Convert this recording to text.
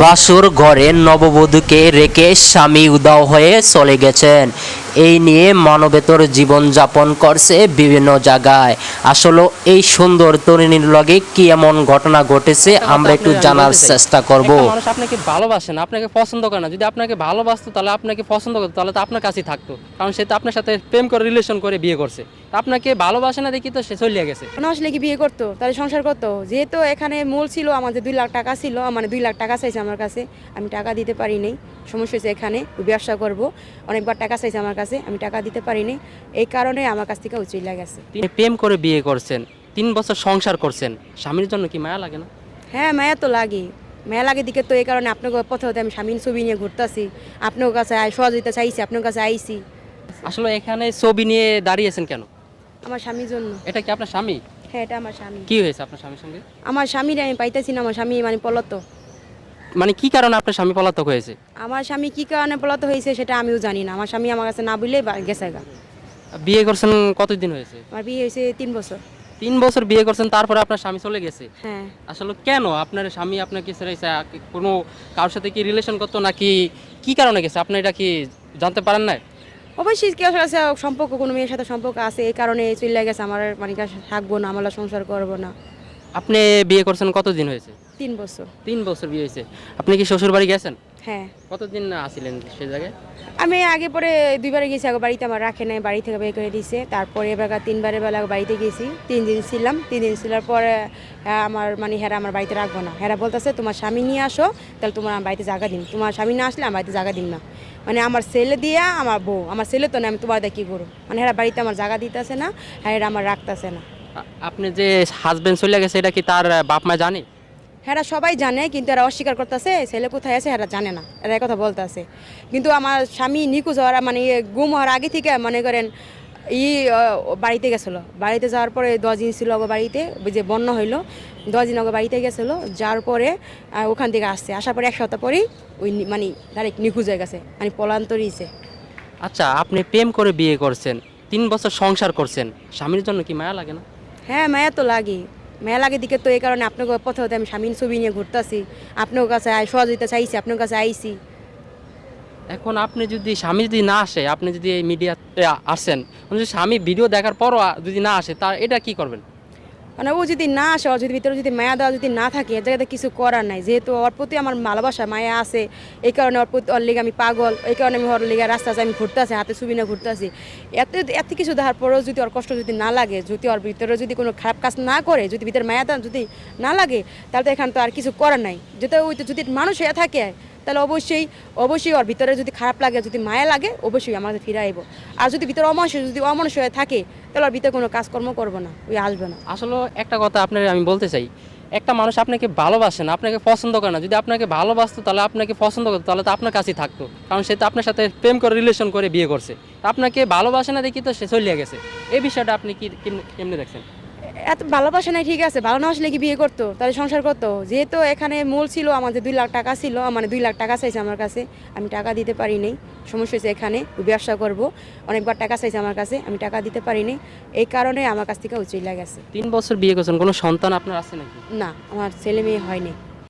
বাসর ঘরে নববধূকে রেখে স্বামী উধাও হয়ে চলে গেছেন। এই নিয়ে মানবেতর জীবনযাপন করছে বিভিন্ন জায়গায়। আসলে এই সুন্দর তরুণীর লগে কি এমন ঘটনা ঘটেছে আমরা একটু জানার চেষ্টা করব। একটা মানুষ আপনাকে ভালোবাসে না, আপনাকে পছন্দ করে না। যদি আপনাকে ভালোবাসতো তাহলে আপনাকে পছন্দ করতো, তাহলে তো আপনার কাছেই থাকতো। কারণ সে তো আপনার সাথে প্রেম করে রিলেশন করে বিয়ে করছে। তা আপনাকে ভালোবাসে না দেখি তো সে চলিয়ে গেছে। না আসলে কি বিয়ে করতো, তাহলে সংসার করতো। যেহেতু এখানে মূল ছিল আমাদের 2 লাখ টাকা ছিল, মানে 2 লাখ টাকা চাইছে আমার কাছে, আমি টাকা দিতে পারিনি। সমস্যা হয়েছে এখানে, ব্যবসা করব, অনেকবার টাকা চাইছে আমার কাছে, আমি টাকা দিতে পারিনি। এই কারণে আমার কাছ থেকে চলে গেছে। তিনি প্রেম করে বিয়ে করছেন, 3 বছর সংসার করছেন, স্বামীর জন্য কি মায়া লাগে না? হ্যাঁ, মায়া তো লাগে, মায়া লাগে দিকে তো এই কারণে আপনাকে পথে হতে আমি স্বামীর ছবি নিয়ে ঘুরতেছি, আপনার কাছে সহযোগিতা চাইছি, আপনার কাছে আইছি। আসলে এখানে ছবি নিয়ে দাঁড়িয়েছেন কেন? আমার স্বামীর জন্য। এটা কি আপনার স্বামী? হ্যাঁ, এটা আমার স্বামী। কি হয়েছে আপনার স্বামীর সঙ্গে? আমার স্বামীর আমি পাইতেছি না, আমার স্বামী মানে পলাতো। মানে কি কারণে আপনার স্বামী পলাতক হয়েছে? আমার স্বামী কি কারণে পলাতক হয়েছে সেটা আমিও জানি না। আমার স্বামী আমার কাছে না বললে গেছে গা। বিয়ে করছেন কতদিন হয়েছে? আমার বিয়ে হয়েছে 3 বছর। 3 বছর বিয়ে করছেন, তারপরে আপনার স্বামী চলে গেছে। হ্যাঁ, আসলে কেন আপনার স্বামী আপনাকে ছেড়ে গেছে? কোনো কারোর সাথে কি রিলেশন করতো নাকি কি কারণে গেছে আপনি এটা কি জানতে পারেন না? অবশ্যই কেউ সাথে সম্পর্ক, কোনো মেয়ের সাথে সম্পর্ক আছে, এই কারণে চলে গেছে। আমার মানে কাছে থাকবো না, আমার সংসার করবো না। আপনি বিয়ে করছেন কতদিন হয়েছে? 3 বছর। 3 বছর বিয়ে হয়েছে। আপনি কি শ্বশুর বাড়ি গেছেন? হ্যাঁ, কতদিন আসিলেন সে জায়গায়? আমি আগে পরে 2 বারে গেছি। আগে বাড়িতে আমার রাখে নাই, বাড়ি থেকে বের করে দিয়েছে। তারপরে এবার 3বারের বেলা বাড়িতে গেছি, 3 দিন ছিলাম। 3 দিন ছিলার পরে আমার মানে হেরা আমার বাড়িতে রাখবো না। হেরা বলতেছে তোমার স্বামী নিয়ে আসো, তাহলে তোমার আমার বাড়িতে জায়গা দিন। তোমার স্বামী না আসলে আমার বাড়িতে জায়গা দিন না। মানে আমার ছেলে দিয়া আমার বউ, আমার ছেলে তো না, আমি তোমার দিয়ে কী করো? মানে হেরা বাড়িতে আমার জায়গা দিতেছে না, হেরা আমার রাখতেছে না। আপনি যে হাজবেন্ড চলে গেছে এটা কি তার বাপ মা জানে? হেরা সবাই জানে, কিন্তু এরা অস্বীকার করতেছে। ছেলে কোথায় আছে হেরা জানে না, এরা এই কথা বলতেছে। কিন্তু আমার স্বামী নিখোঁজ হওয়ার মানে গুম হওয়ার আগে থেকে মনে করেন বাড়িতে গেছিলো। বাড়িতে যাওয়ার পরে 10 দিন ছিল ওগো বাড়িতে, ওই যে বন্যা হইলো, 10 দিন ওগো বাড়িতে গেছিলো। যাওয়ার পরে ওখান থেকে আসছে, আসার পরে 1 সপ্তাহ পরেই ওই মানে ডাইরেক্ট নিখোঁজ হয়ে গেছে, মানে পলান্তরিছে। আচ্ছা, আপনি প্রেম করে বিয়ে করছেন, 3 বছর সংসার করছেন, স্বামীর জন্য কি মায়া লাগে না? হ্যাঁ, মায়া তো লাগে, মায়া লাগে দিকে তো এই কারণে আপনাকে পথে হতে আমি স্বামীর ছবি নিয়ে ঘুরতেছি, আপনার কাছে সহযোগিতা চাইছি, আপনার কাছে আইছি। এখন আপনি যদি স্বামী যদি না আসে, আপনি যদি এই মিডিয়াতে আসেন, যদি স্বামী ভিডিও দেখার পরও যদি না আসে, তা এটা কি করবেন? মানে ও যদি না আসে, ওর যদি ভিতরে যদি মায়া দেওয়া যদি না থাকে, এর জায়গাতে কিছু করার নাই। যেহেতু ওর প্রতি আমার ভালোবাসা মায়া আছে, এই কারণে ওর প্রতি, ওর লেগে আমি পাগল, এই কারণে আমি ওর লেগে রাস্তা আমি ঘুরতেছি, হাতে ছবি নিয়ে ঘুরতেছি। এত কিছু দেখার পরেও যদি ওর কষ্ট যদি না লাগে, যদি ওর ভিতরে যদি কোনো খারাপ কাজ না করে, যদি ভিতরে মায়া দেওয়া যদি না লাগে, তাহলে তো এখানে তো আর কিছু করার নাই। যেটা ওই তো যদি মানুষ হয়ে থাকে, তাহলে অবশ্যই ওর ভিতরে যদি খারাপ লাগে, যদি মায়া লাগে, অবশ্যই আমাদের ফিরে আইব। আর যদি ভিতরে অমানুষ হয়ে থাকে, তাহলে ওর ভিতরে কোনো কাজকর্ম করবো না, ওই আসবে না। আসলে একটা কথা আপনার আমি বলতে চাই, একটা মানুষ আপনাকে ভালোবাসে না, আপনাকে পছন্দ করে না। যদি আপনাকে ভালোবাসতো তাহলে আপনাকে পছন্দ করতো, তাহলে তো আপনার কাছেই থাকতো। কারণ সে তো আপনার সাথে প্রেম করে রিলেশন করে বিয়ে করছে। তা আপনাকে ভালোবাসে না দেখি তো সে চলিয়ে গেছে। এই বিষয়টা আপনি কি কেমনে দেখছেন? এত ভালোবাসা নাই, ঠিক আছে, ভালো না আসলে কি বিয়ে করতো, তাহলে সংসার করতো। যেহেতু এখানে মূল ছিল আমাদের 2 লাখ টাকা ছিল, মানে 2 লাখ টাকা চাইছে আমার কাছে, আমি টাকা দিতে পারিনি। সমস্যা হয়েছে এখানে, ব্যবসা করব, অনেকবার টাকা চাইছে আমার কাছে, আমি টাকা দিতে পারিনি। এই কারণে আমার কাছ থেকে চলে গেছে। 3 বছর বিয়ে করছেন, কোনো সন্তান আপনার আছে নাকি? না, আমার ছেলে মেয়ে হয়নি।